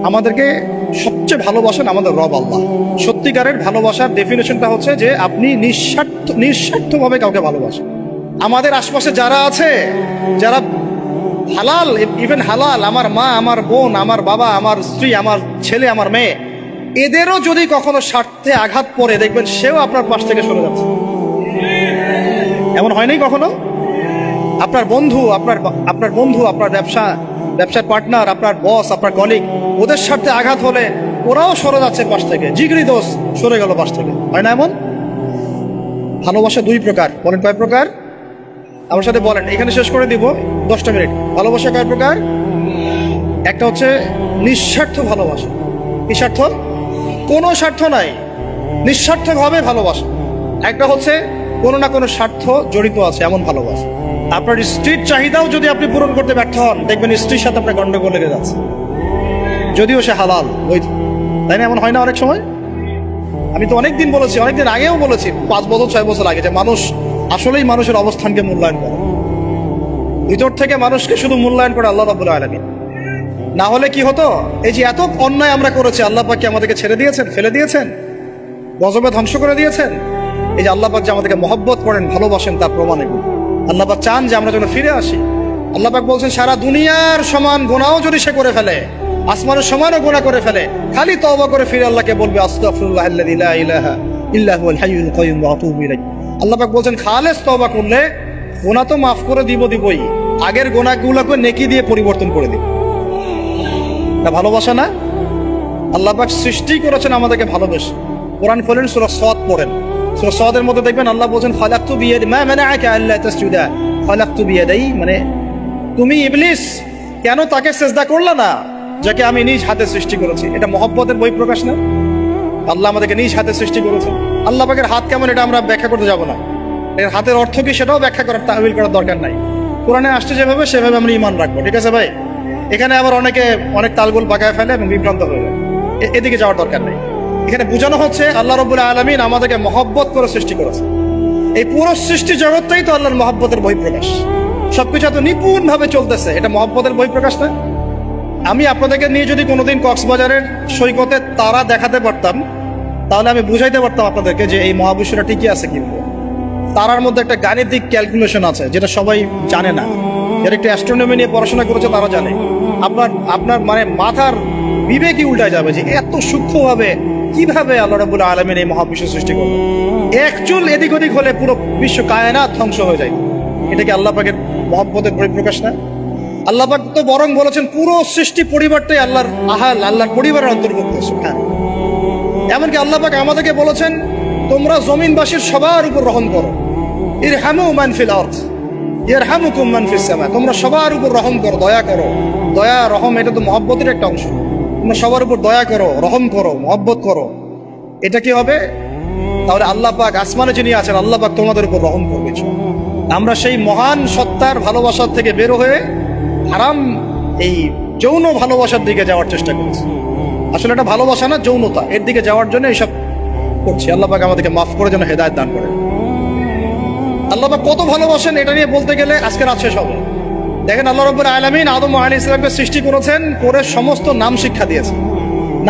আমাদেরকে সবচেয়ে ভালোবাসেন আমাদের রব আল্লাহ। সত্যিকারের ভালোবাসার ডেফিনেশনটা হচ্ছে যে আপনি নিঃস্বার্থভাবে কাউকে ভালোবাসেন। আমাদের আশপাশে যারা আছে, যারা হালাল, ইভেন হালাল, আমার মা, আমার বোন, আমার বাবা, আমার স্ত্রী, আমার ছেলে, আমার মেয়ে, এদেরও যদি কখনো স্বার্থে আঘাত পড়ে, দেখবেন সেও আপনার পাশ থেকে সরে যাচ্ছে। এমন হয়নি কখনো? আপনার বন্ধু, আপনার ব্যবসার পার্টনার, আপনার বস, আপনার কলিগ, ওদের স্বার্থে আঘাত হলে ওরাও সরে যাচ্ছে পাশ থেকে, জিগরি দোষ সরে গেল পাশ থেকে, হয় না এমন? ভালোবাসা দুই প্রকার। বলেন কয় প্রকার? আমার সাথে বলেন, এখানে শেষ করে দিব 10টা মিনিট। ভালোবাসা কয় প্রকার? একটা হচ্ছে নিঃস্বার্থ ভালোবাসা। নিঃস্বার্থ, কোনো স্বার্থ নাই, নিঃস্বার্থভাবে ভালোবাসা। একটা হচ্ছে কোনো না কোনো স্বার্থ জড়িত আছে এমন ভালোবাসা। আপনার স্ত্রীর চাহিদাও যদি আপনি পূরণ করতে ব্যর্থ হন, দেখবেন স্ত্রীর সাথে আপনার গন্ডগোল লেগে যাচ্ছে, যদিও সে হালাল বৈধ, তাই না? এমন হয় না অনেক সময়? আমি তো অনেকদিন বলেছি, অনেকদিন আগেও বলেছি, 5 বছর 6 বছর আগে, যে মানুষ আসলেই মানুষের অবস্থানকে মূল্যায়ন করে, ভিতর থেকে মানুষকে শুধু মূল্যায়ন করে আল্লাহ রাব্বুল আলামিন। না হলে কি হতো? এই যে এত অন্যায় আমরা করেছি, আল্লাহ পাক কি আমাদেরকে ছেড়ে দিয়েছেন, ফেলে দিয়েছেন, গজবে ধ্বংস করে দিয়েছেন? এই যে আল্লাহ পাক যে আমাদেরকে মহব্বত করেন, ভালোবাসেন, তার প্রমাণ এগুলো। আল্লাহ পাক চান যে আমরা যেন ফিরে আসি। আল্লাহ পাক বলছেন, সারা দুনিয়ার সমান গুনাহও যদি সে করে ফেলে, আসমানের সমানও গুনাহ করে ফেলে, খালি তওবা করে ফিরে আল্লাহকে বলবে, আস্তাগফিরুল্লাহাল্লাযী লা ইলাহা ইল্লা হুয়াল হাইয়ুল কাইয়্যুম ওয়া আতুবু ইলাইহি। আল্লাহ পাক বলছেন, খালেস তওবা করলে গুনাহ তো মাফ করে দিবই, আগের গুনাহগুলোকে নেকি দিয়ে পরিবর্তন করে দিব। এটা ভালোবাসা না? আল্লাহ পাক সৃষ্টি করেছেন আমাদেরকে ভালোবেসে। কোরআন খোলেন, সূরা সদ পড়েন, সূরা সদের মধ্যে দেখবেন আল্লাহ বলছেন, খালাকতু বিয়াদি মা মানাআকা আল্লা তাসজুদা খালাকতু বিয়াদাই, মানে তুমি ইবলিস কেন তাকে সিজদা করলে না যাকে আমি নিজ হাতে সৃষ্টি করেছি? এটা মহব্বতের বহিঃপ্রকাশ না? আল্লাহ আমাদেরকে নিজ হাতে সৃষ্টি করেছেন। আল্লাহ পাকের হাত কেমন এটা আমরা ব্যাখ্যা করতে যাব না, এর হাতের অর্থ কি সেটাও ব্যাখ্যা করার, তাহবিল করার দরকার নাই। কোরআনে আসছে যেভাবে সেভাবে আমরা ঈমান রাখবো, ঠিক আছে ভাই? এখানে আবার অনেকে অনেক তালগোল পাকায় ফেলে এবং বিভ্রান্ত হয়ে যায়, এদিকে যাওয়ার দরকার নেই। এখানে বোঝানো হচ্ছে আল্লাহ রাব্বুল আলামিন আমাদেরকে মহব্বত করে সৃষ্টি করেছে। এই পুরো সৃষ্টি জগৎটাই তো আল্লাহর মহব্বতের বহিঃপ্রকাশ। সবকিছু এত নিপুণ ভাবে চলতেছে, এটা মহব্বতের বহিঃপ্রকাশ না? আমি আপনাদেরকে নিয়ে যদি কোনোদিন কক্সবাজারের সৈকতে তারা দেখাতে পারতাম, তাহলে আমি বুঝাইতে পারতাম আপনাদেরকে যে এই মহাবিশ্বটা ঠিকই আছে। কিন্তু তারার মধ্যে একটা গাণিতিক ক্যালকুলেশন আছে যেটা সবাই জানে না। যারা একটু অ্যাস্ট্রোনমি নিয়ে পড়াশোনা করেছে তারা জানে। আপনার মানে মাথার বিবেকই উল্টায় যাবে যে এত সূক্ষ্মভাবে কিভাবে আল্লাহ রাব্বুল আলামিন এই মহাবিশ্ব সৃষ্টি করলেন। এক চুল এদিক ওদিক হলে পুরো বিশ্ব কায়নাত ধ্বংস হয়ে যায়। এটা কি আল্লাহ পাকের মহব্বতের পরিপ্রকাশ না? আল্লাহ পাক তো বরং বলেছেন পুরো সৃষ্টি পরিবারটাই আল্লাহর আল্লাহর পরিবারের অন্তর্ভুক্ত। এমনকি আল্লাহ পাক আমাদেরকে বলেছেন, তোমরা জমিনবাসীর সবার উপর রহম করো, ইরহামু মান ফিল আরদ ইয়ারহামুকুম মান ফিস সামা। তোমরা সবার উপর রহম করো, দয়া করো। দয়া রহম এটা তো মহব্বতের একটা অংশ। তোমরা সবার উপর দয়া করো, রহম করো, মহব্বত করো। এটা কি হবে? তাহলে আল্লাহ পাক আসমানে যিনি আছেন, আল্লাহ পাক তোমাদের উপর রহম করবে। আমরা সেই মহান সত্তার ভালোবাসার থেকে বের হয়ে হারাম এই যৌন ভালোবাসার দিকে যাওয়ার চেষ্টা করেছি। আসলে এটা ভালোবাসা না, যৌনতা, এর দিকে যাওয়ার জন্য এইসব করছি। আল্লাহ পাক আমাদেরকে মাফ করে যেন হেদায়েত দান করে। আল্লাহ পাক কত ভালোবাসেন এটা নিয়ে বলতে গেলে আজকে রাত শেষ হবে। দেখেন, আল্লাহ রাব্বুল আলামিন আদম আলাইহিস সালামকে সৃষ্টি করেছেন, করে সমস্ত নাম শিক্ষা দিয়েছেন।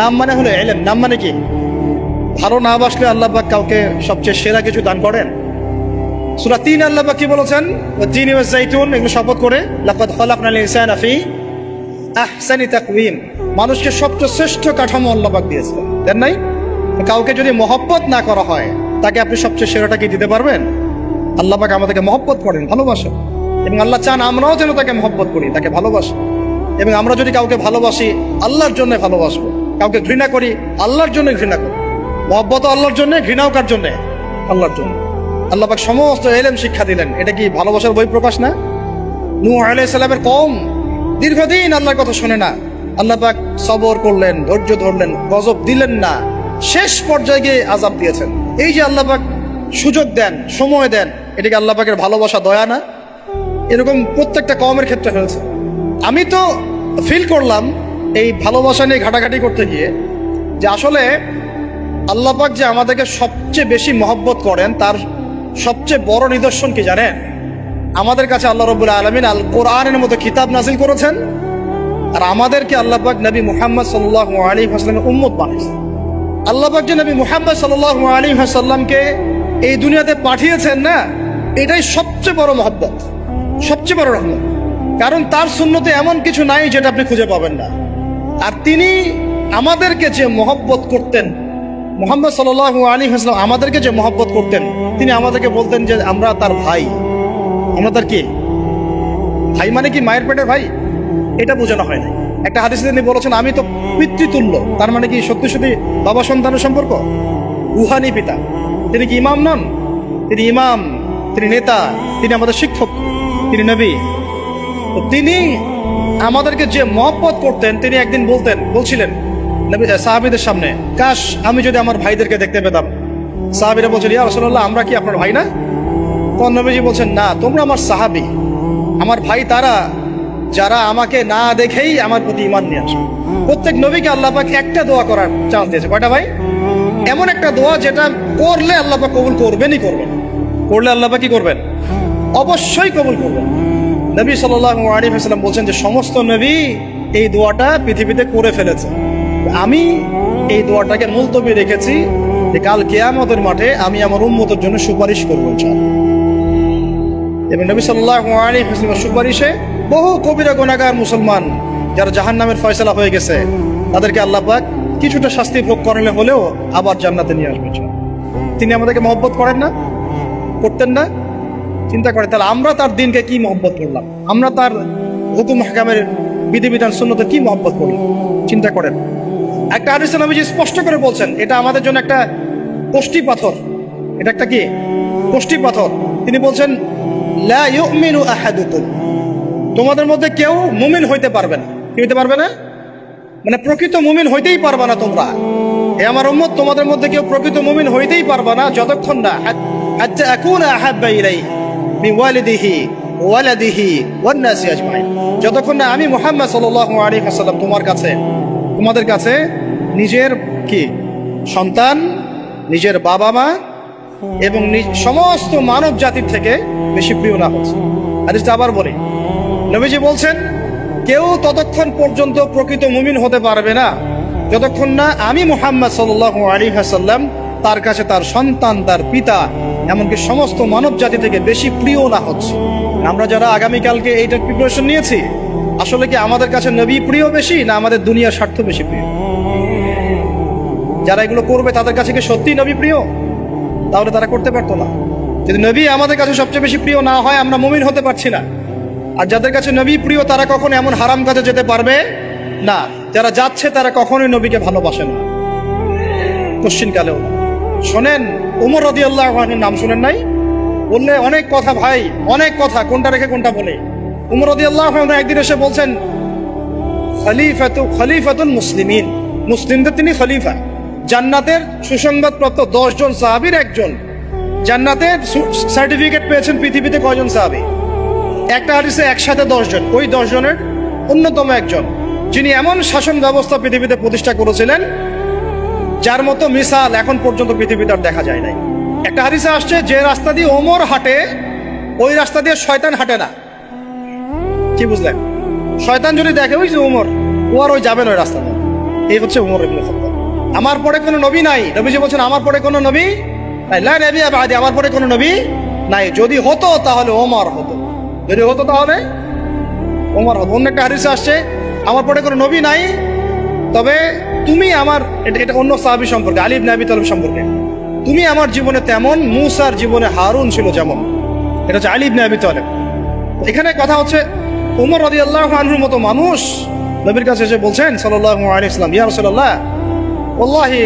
নাম মানে হলো ইলম। নাম মানে কি? ভালো না বাসলে আল্লাহ পাক কাউকে সবচেয়ে সেরা কিছু দান করেন। সূরা 3 আল্লাহ পাক কি বলেছেন? ওয়াত-তিনি ওয়াজ-যাইতুন, এগুলো শপথ করে, লাকাদ খালাকনাল ইনসানা ফি আহসানি তাকওয়িম। মানুষকে সবচেয়ে শ্রেষ্ঠ কাঠামো আল্লাহ পাক দিয়েছেন, দেন নাই? কাউকে যদি মহব্বত না করা হয়, তাকে আপনি সবচেয়ে সেরাটা কি দিতে পারবেন? আল্লাহ পাক আমাদেরকে মহব্বত করেন, ভালোবাসেন, এবং আল্লাহ চান আমরাও যেন তাকে মহব্বত করি, তাকে ভালোবাসি। এবং আমরা যদি কাউকে ভালোবাসি, আল্লাহর জন্য ভালোবাসবো। কাউকে ঘৃণা করি, আল্লাহর জন্য ঘৃণা করি। মহব্বত আল্লাহর জন্য, ঘৃণাও কার জন্য? আল্লাহর জন্য। আল্লাহ পাক সমস্ত ইলম শিক্ষা দিলেন। এটা কি ভালোবাসার বহিঃপ্রকাশ না? নূহ আলাইহিস সালামের কওম দীর্ঘদিন আল্লাহর কথা শুনে না, আল্লাহ পাক সবর করলেন, ধৈর্য ধরলেন, গজব দিলেন না, শেষ পর্যায়ে গিয়ে আযাব দিয়েছেন। এই যে আল্লাহ পাক সুযোগ দেন, সময় দেন, এটা কি আল্লাহ পাকের ভালোবাসা, দয়া না? এরকম প্রত্যেকটা কওমের ক্ষেত্রে হয়েছে। আমি তো ফিল করলাম এই ভালোবাসা নিয়ে ঘাটাঘাটি করতে গিয়ে যে আসলে আল্লাহ পাক যে আমাদেরকে সবচেয়ে বেশি মহব্বত করেন, তার সবচেয়ে বড় নিদর্শন কি জানেন? আমাদের কাছে আল্লাহ রাব্বুল আলামিন আল কোরআনের মতো কিতাব নাযিল করেছেন, আর আমাদেরকে আল্লাহ পাক নবী মুহাম্মদ সাল্লাল্লাহু আলাইহি ওয়াসাল্লামের উম্মত বানিয়েছেন। আল্লাহ পাক যে নবী মুহাম্মদ সাল্লাল্লাহু আলাইহি ওয়াসাল্লামকে এই দুনিয়াতে পাঠিয়েছেন না, এটাই সবচেয়ে বড় মহব্বত, সবচেয়ে বড় রহমত। কারণ তার সুন্নতে এমন কিছু নাই যেটা আপনি খুঁজে পাবেন না। আর তিনি আমাদেরকে যে মহব্বত করতেন, মুহাম্মদ সাল্লাল্লাহু আলাইহি ওয়াসাল্লাম আমাদেরকে যে মহব্বত করতেন, তিনি আমাদেরকে বলতেন যে আমরা তার ভাই। আমরা তার কি ভাই? মানে কি মায়ের পেটের ভাই? এটা বোঝানো হয় না। একটা হাদিসে তিনি বলেছেন আমি তো পিতৃতুল্য। তার মানে কি সত্যি সত্যি বাবা সন্তানের সম্পর্ক? রুহানি পিতা। তিনি কি ইমাম নন? তিনি ইমাম, তিনি নেতা, তিনি আমাদের শিক্ষক, তিনি নবী। তো তিনি আমাদেরকে যে মহব্বত করতেন, তিনি একদিন বলছিলেন নবী সাহাবীদের সামনে, কাশ আমি যদি আমার ভাইদেরকে দেখতে পেতাম। সাহাবীরা বলছেন ইয়া রাসূলুল্লাহ আমরা কি আপনার ভাই না? তখন নবীজি বলছেন না, তোমরা আমার সাহাবী। আমার ভাই তারা যারা আমাকে না দেখেই আমার প্রতি ঈমান নিয়ে আসে। প্রত্যেক নবীকে আল্লাহ পাক একটা দোয়া করার চান্স দিয়েছে। কয়টা ভাই? এমন একটা দোয়া যেটা করলে আল্লাহ পাক কবুল করবেনই করবেন। করলে আল্লাহ পাক কি করবেন? অবশ্যই কবুল করবেন। নবী সাল্লাল্লাহু আলাইহি ওয়াসাল্লাম বলছেন যে সমস্ত নবী এই দোয়াটা পৃথিবীতে করে ফেলেছে, আমি এই দোয়াটাকে মুলতবি রেখেছি যে কাল কিয়ামতের মাঠে আমি আমার উম্মতের জন্য সুপারিশ করব ইনশাআল্লাহ। এবং নবী সাল্লাল্লাহু আলাইহি ওয়াসাল্লামের সুপারিশে বহু কবিরা গুনাহগার মুসলমান যারা জাহান্নামের ফয়সালা হয়ে গেছে, তাদেরকে আল্লাহ পাক কিছুটা শাস্তি ভোগ করালে হলেও আবার জান্নাতে নিয়ে আসবেন। তিনি আমাদেরকে মহব্বত করেন না? করতেন না? চিন্তা করে তাহলে আমরা তার দিনকে কি মহব্বত করলাম, আমরা তার হুকুম হাকামের বিধিবিধান সুন্নতে কি মহব্বত করলাম, চিন্তা করেন। একটা হাদিসে নবীজি স্পষ্ট করে বলছেন এটা আমাদের জন্য একটা কষ্টি পাথর। এটা একটা কি কষ্টি পাথর। তিনি বলছেন লা ইউমিনু আহাদুকুম, তোমাদের মধ্যে কেউ মুমিন হইতে পারবে না। কি হইতে পারবে না? মানে প্রকৃত মুমিন হইতেই পারবে না তোমরা। হে আমার উম্মত, তোমাদের মধ্যে কেউ প্রকৃত মুমিন হইতেই পারবে না যতক্ষণ না হাত্তা আকুনা আহাব্বা ইলাইহি মিন ওয়ালিদিহি ওয়ালাদিহি ওয়ান নাসি আজমাইন, যতক্ষণ না আমি মুহাম্মদ সাল্লাল্লাহু আলাইহি ওয়াসাল্লাম তোমাদের কাছে নিজের কি সন্তান, নিজের বাবা মা এবং সমস্ত মানব জাতির থেকে বেশি প্রিয় না হচ্ছে। হাদিসটা আবার বলি, নবীজি বলছেন কেউ ততক্ষণ পর্যন্ত প্রকৃত মুমিন হতে পারবে না যতক্ষণ না আমি মুহাম্মদ সাল্লাল্লাহু আলাইহি ওয়াসাল্লাম তার কাছে তার সন্তান, তার পিতা, এমনকি সমস্ত মানব জাতি থেকে বেশি প্রিয় না হচ্ছে। আমরা যারা আগামীকালকে এইটার প্রিপারেশন নিয়েছি, আসলে কি আমাদের কাছে নবী প্রিয় বেশি না আমাদের দুনিয়ার স্বার্থ বেশি প্রিয়? যারা এগুলো করবে তাদের কাছে কি সত্যি নবী প্রিয়? তাহলে তারা করতে পারতো না। যদি নবী আমাদের কাছে সবচেয়ে বেশি প্রিয় না হয়, আমরা মুমিন হতে পারছি না। আর যাদের কাছে নবী প্রিয় তারা কখনো এমন হারাম কাজে যেতে পারবে না। যারা যাচ্ছে তারা কখনোই নবীকে ভালোবাসে না, কোশ্চিনকালেও না। শোনেন, উমর রাদিয়াল্লাহু আনহুর নাম শুনেন নাই? বললে অনেক কথা ভাই, অনেক কথা, কোনটা রেখে কোনটা বলে। উমর রাদিয়াল্লাহু আনহু একদিন এসে বলছেন খলিফাতুল মুসলিমিন, মুসলিমদের তিনি খলিফা। জান্নাতের সুসংবাদপ্রাপ্ত 10 জন সাহাবীর একজন। জান্নাতের সার্টিফিকেট পেয়েছেন পৃথিবীতে কয়জন সাহাবী? একটা হাদিসে একসাথে 10 জন। ওই 10 জনের অন্যতম একজন, যিনি এমন শাসন ব্যবস্থা পৃথিবীতে প্রতিষ্ঠা করেছিলেন যার মতো মিসাল এখন পর্যন্ত পৃথিবীতে আর দেখা যায় নাই। একটা হাদিসে আসছে যে রাস্তা দিয়ে ওমর হাঁটে ওই রাস্তা দিয়ে শয়তান হাঁটে না। কি বুঝলেন? শয়তান যদি দেখে ওই যে ওমর, ও আর ওই যাবেন ওই রাস্তা। এই হচ্ছে ওমর ইবনে খাত্তাব। আমার পরে কোনো নবী নাই। নবীজি বলছেন আমার পরে কোনো নবী নাই, লা নবিয়্যা বা'দি, আমার পরে কোনো নবী নাই। যদি হতো তাহলে ওমর হতো, যদি হতো তাহলে ওমর হতো। অন্য একটা হাদিসে আসছে আমার পরে কোনো নবী নাই, তবে তুমি আমার, এটা অন্য সাহাবী সম্পর্কে, আলী ইবনে আবি তালিব সম্পর্কে, তুমি আমার জীবনে তেমন মূসার জীবনে হারুন ছিল যেমন। এটা হচ্ছে আলী ইবনে আবি তালিব। এখানে কথা হচ্ছে ওমর রাদিয়াল্লাহু আনহুর মতো মানুষ নবীর কাছে এসে বলছেন সাল্লাল্লাহু আলাইহি ওয়াসাল্লাম, ইয়া রাসূলুল্লাহ ওয়াল্লাহি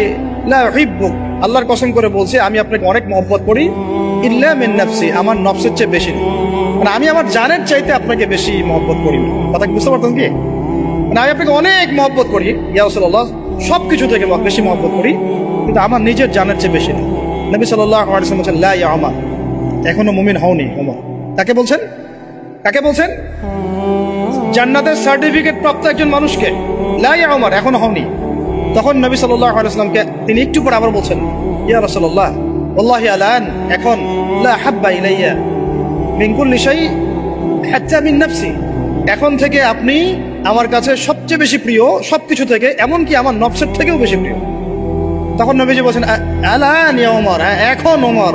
লা উহিব্বুক, আল্লাহর কসম করে বলছি আমি আপনাকে অনেক মহব্বত করি, ইল্লা মিন নাফসি, আমার নফসের চেয়ে বেশি না। মানে আমি আমার জানের চাইতে আপনাকে বেশি মহব্বত করি না। কথা বুঝতে পারতেন কি? মানে আমি আপনাকে অনেক মহব্বত করি ইয়া রাসূলুল্লাহ, সবকিছু থেকে বেশি মহব্বত করি, কিন্তু আমার নিজের জানের চেয়ে বেশি না। নবী সাল্লাল্লাহু আলাইহি ওয়াসাল্লাম বলেন লা ইয়া ওমর, এখনো মুমিন হওনি ওমর। কাকে বলছেন? কাকে বলছেন? জান্নাতের সার্টিফিকেট প্রাপ্ত একজন মানুষকে লা ইয়া ওমর, এখনো হওনি। তখন নবী সাল্লাল্লাহু আলাইহি ওয়াসাল্লামকে তিনি একটু পরে আবার বলছেন, ইয়া রাসূলুল্লাহ ওয়াল্লাহি আলান, এখন লা হাব্বা ইলাইয়া মিন কুল্লি শাই হাত্তা মিন নাফসি, এখন থেকে আপনি আমার কাছে সবচেয়ে বেশি প্রিয় সবকিছু থেকে, এমনকি আমার নফসের থেকেও বেশি প্রিয়। তখন নবীজি বলছেন আলান ইয়া ওমর, এখন ওমর,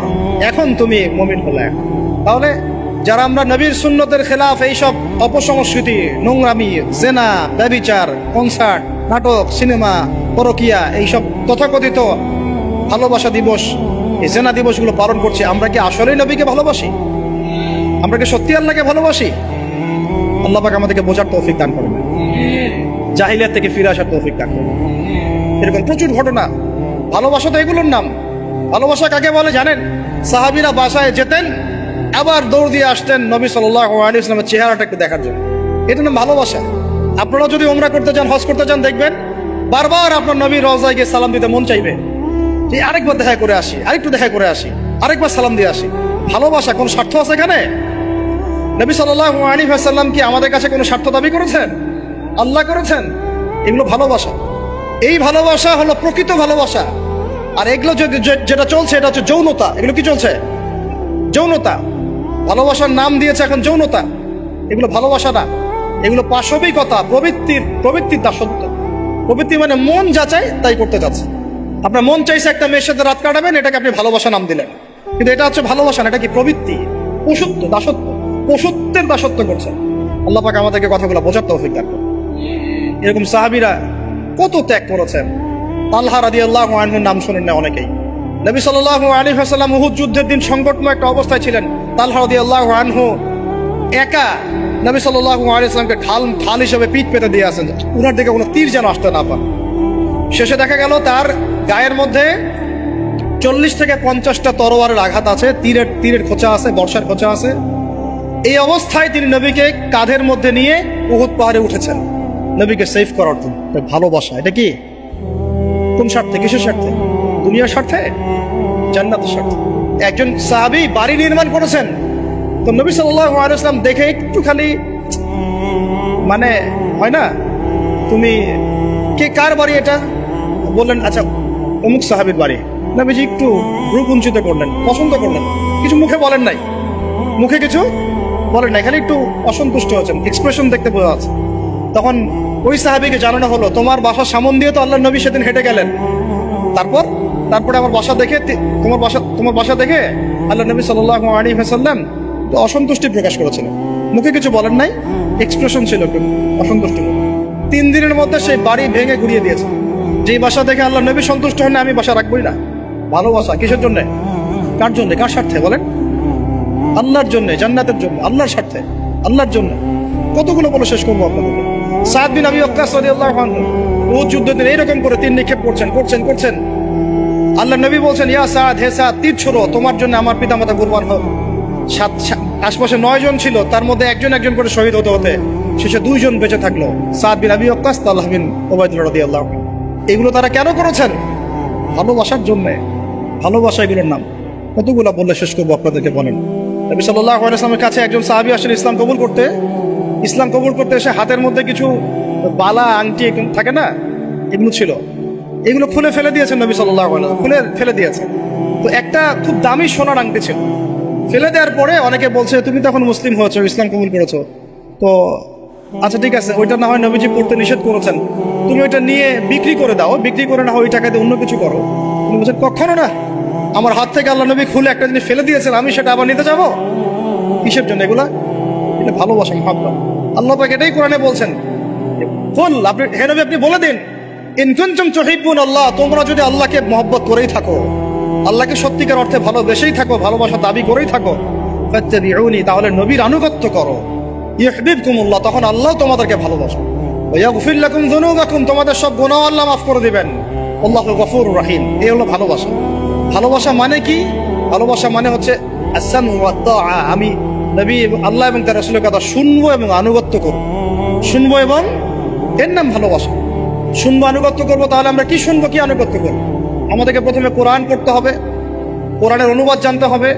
এখন তুমি মুমিন হলে। তাহলে যারা আমরা নবীর সুন্নতের খেলাফ এইসব অপসংস্কৃতি, নোংরামি, জেনা, ব্যভিচার, কনসার্ট, নাটক, সিনেমা, পরকিয়া, এইসব তথাকথিত ভালোবাসা দিবস, এই জেনা দিবসগুলো পালন করছি, আমরা কি আসলেই নবীকে ভালোবাসি? আমরা কি সত্যি আল্লাহকে ভালোবাসি? আল্লাহ পাক আমাদেরকে বোঝার তৌফিক দান করবেন, জাহিলিয়াত থেকে ফিরে আসার তৌফিক দান করবেন। এরকম প্রচুর ঘটনা। ভালোবাসা তো এগুলোর নাম। ভালোবাসা কাকে বলে জানেন? সাহাবীরা বাসায় যেতেন, আবার দৌড় দিয়ে আসতেন নবী সাল্লাল্লাহু আলাইহি ওয়াসাল্লামের চেহারাটা একটু দেখার জন্য। এটা নাম ভালোবাসা। আপনারা যদি উমরা করতে যান, হজ করতে যান, দেখবেন বারবার আপনার নবীর রওজায় গিয়ে সালাম দিতে মন চাইবে, যে আরেকবার দেখা করে আসি, আরেকটু দেখা করে আসি, আরেকবার সালাম দিয়ে আসি। ভালোবাসা, কোন স্বার্থ আছে এখানে? নবী সাল্লাল্লাহু আলাইহি ওয়াসাল্লাম কি আমাদের কাছে কোনো স্বার্থ দাবি করেছেন? আল্লাহ করেছেন। এগুলো ভালোবাসা। এই ভালোবাসা হলো প্রকৃত ভালোবাসা। আর এগুলো যেটা চলছে এটা হচ্ছে যৌনতা। এগুলো কি চলছে? যৌনতা। ভালোবাসার নাম দিয়েছে এখন যৌনতা। এগুলো ভালোবাসা না, এগুলো পাশবিকতা, প্রবৃত্তির দাসত্ব। প্রবৃত্তি মানে মন যা চায় তাই করতে যাচ্ছে। আপনার মন চাইছে একটা মেয়ের সাথে রাত কাটাবেন, এটাকে আপনি ভালোবাসা নাম দিলেন, কিন্তু এটা হচ্ছে ভালোবাসা না, এটা কি প্রবৃত্তি, পশুত্ব, দাসত্ব, পশুত্বের দাসত্ব করছেন। আল্লাহ পাক আমাদেরকে কথাগুলো বোঝার তৌফিক দান করুন। এরকম সাহাবীরা কত ত্যাগ করেছেন। তালহা রাদিয়াল্লাহু আনহুর নাম শুনেন না অনেকেই। নবী সাল্লাল্লাহু আলাইহি ওয়াসাল্লাম উহুদ যুদ্ধের দিন সংকটময় একটা অবস্থায় ছিলেন। তালহা রাদিয়াল্লাহু আনহু একা নবী সাল্লাল্লাহু আলাইহি ওয়াসাল্লামকে ঢাল হিসেবে পিঠ পেতে দিয়ে আসেন, উনার দিকে কোনো তীর যেন আসতে না পারে। শেষে দেখা গেল তার গায়ের মধ্যে 40 থেকে 50টা তরোয়ারের আঘাত আছে, তীরের খোঁচা আছে, বর্ষার খোঁচা আছে। এই অবস্থায় তিনি নবীকে কাঁধের মধ্যে নিয়ে উহুদ পাহাড়ে উঠেছেন নবীকে সেভ করার জন্য। ভালোবাসা। এটা কি? কোন স্বার্থে? কিসের স্বার্থে? দুনিয়ার স্বার্থে? জান্নাতের স্বার্থে। একজন সাহাবী বাড়ি নির্মাণ করেছেন, তো নবী সাল্লাল্লাহু আলাইহি ওয়াসাল্লাম দেখে একটু খালি মানে হয় না, তুমি কে, কার বাড়ি এটা? বললেন আচ্ছা অমুক সাহাবীর বাড়ি। নবীজি একটু রূপ উঞ্চিত করলেন, পছন্দ করলেন, কিছু মুখে বলেন নাই, মুখে কিছু বলেন নাই, খালি একটু অসন্তুষ্ট হয়েছেন, এক্সপ্রেশন দেখতে বোঝা যাচ্ছে। তখন ওই সাহাবীকে জানানো হলো, তোমার বাসার সামন দিয়ে তো আল্লাহর নবী সেদিন হেঁটে গেলেন, তারপরে আমার বাসা দেখে, তোমার বাসা দেখে আল্লাহ নবী সাল্লাল্লাহু আলাইহি ওয়াসাল্লাম অসন্তুষ্টি প্রকাশ করেছিলেন। মুখে কিছু বলেন নাই, এক্সপ্রেশন ছিল একটু অসন্তুষ্টি। 3 দিনের মধ্যে সেই বাড়ি ভেঙে গুড়িয়ে দিয়েছে। যেই বাসা দেখে আল্লাহ নবী সন্তুষ্ট হন না, আমি বাসা রাখবই না। ভালোবাসা কিসের জন্য? কার জন্য? কার স্বার্থে বলেন? আল্লাহর জন্য, জান্নাতের জন্য, আল্লাহর স্বার্থে, আল্লাহর জন্য। কতগুলো বলে শেষ করবো আপনাদেরকে। সাদ বিন আবি ওয়াক্কাস রাদিয়াল্লাহু আনহু উহুদ যুদ্ধের দিন এইরকম করে তীর নিক্ষেপ করছেন। আল্লাহ নবী বলছেন, ইয়া সাদ, হে সাদ, তীর ছোড়ো, তোমার জন্য আমার পিতামাতা কুরবান হোক। আশপাশে 9 জন ছিল, তার মধ্যে একজন করে শহীদ হতে শেষে 2 জন বেঁচে থাকলো, সাদ বিন আবি ওয়াক্কাস, তালহা বিন উবাইদুল্লাহ রাদিয়াল্লাহু আনহু। এগুলো তারা কেন করেছেন? ভালোবাসার জন্য। ভালোবাসা এগুলোর নাম। কতগুলো বললে শেষ করবো আপনাদেরকে, বলেন। নবী সাল্লাল্লাহু আলাইহি ওয়াসাল্লামের কাছে একজন সাহাবী আসেন ইসলাম কবুল করতে এসে হাতের মধ্যে কিছু বালা, আংটি থাকে না, এগুলো ছিল, এগুলো খুলে ফেলে দিয়েছেন নবী সাল্লাল্লাহু আলাইহি ওয়াসাল্লাম, খুলে ফেলে দিয়েছেন। তো একটা খুব দামি সোনার আংটি ছিল। ফেলে দেওয়ার পরে অনেকে বলছে, তুমি তো এখন মুসলিম হয়েছো, ইসলাম কবুল করেছো, তো আচ্ছা ঠিক আছে, ওইটা না হয় নবীজি পড়তে নিষেধ করেছেন, তুমি ওইটা নিয়ে বিক্রি করে দাও, বিক্রি করে না হয় ওই টাকা দিয়ে অন্য কিছু করো। তুমি বলছেন, কখনো না, আমার হাত থেকে আল্লাহ নবী খুলে একটা জিনিস ফেলে দিয়েছেন, আমি সেটা আবার নিতে যাবো? কিসের জন্য এগুলা? এটা ভালোবাসা, মহব্বত। আল্লাহ পাক এটাই কোরআনে বলছেন, হে নবী আপনি বলে দিন, ইন কুনতুম তুহিব্বুনাল্লাহ, তোমরা যদি আল্লাহকে মহব্বত করেই থাকো, আল্লাহকে সত্যিকার অর্থে ভালোবেসেই থাকো, ভালোবাসা দাবি করেই থাকো, ফাত্তাবিউনি, তাহলে নবীর আনুগত্য করো, ইউহিব্বুকুমুল্লাহ, তখন আল্লাহ তোমাদেরকে ভালোবাসেন, ওয়া ইয়াগফির লাকুম যুনুবাকুম, তোমাদের সব গুনাহ আল্লাহ মাফ করে দিবেন, আল্লাহু গফুরুর রহিম। এই হলো ভালোবাসা। ভালোবাসা মানে কি? ভালোবাসা মানে হচ্ছে আস-সামউ ওয়াত তাআ, আমি নবী আল্লাহ এবং তার রাসূলের কথা শুনবো এবং আনুগত্য করব, শুনবো, এবং এর নাম ভালোবাসা। শুনবো, আনুগত্য করবো। তাহলে আমরা কি শুনবো, কি আনুগত্য করবো? আমাদেরকে প্রথমে কোরআন পড়তে হবে, কোরআনের অনুবাদ জানতে হবে,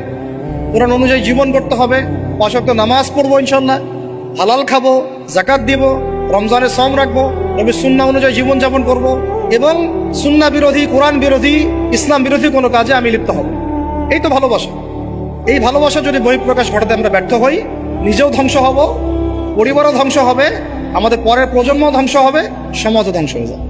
কোরআন অনুযায়ী জীবন করতে হবে, 5 ওয়াক্ত নামাজ পড়বো ইনশাআল্লাহ, হালাল খাবো, যাকাত দিব, রমজানের সওম রাখবো, নবীর সুন্নাহ অনুযায়ী জীবনযাপন করব, এবং সুন্নাহ বিরোধী, কোরআন বিরোধী, ইসলাম বিরোধী কোনো কাজে আমি লিপ্ত হব। এই তো ভালোবাসা। এই ভালোবাসা যদি বহিঃপ্রকাশ ঘটাতে আমরা ব্যর্থ হই, নিজেও ধ্বংস হব, পরিবারও ধ্বংস হবে, আমাদের পরের প্রজন্ম ধ্বংস হবে, সমাজও ধ্বংস হয়ে যাবে।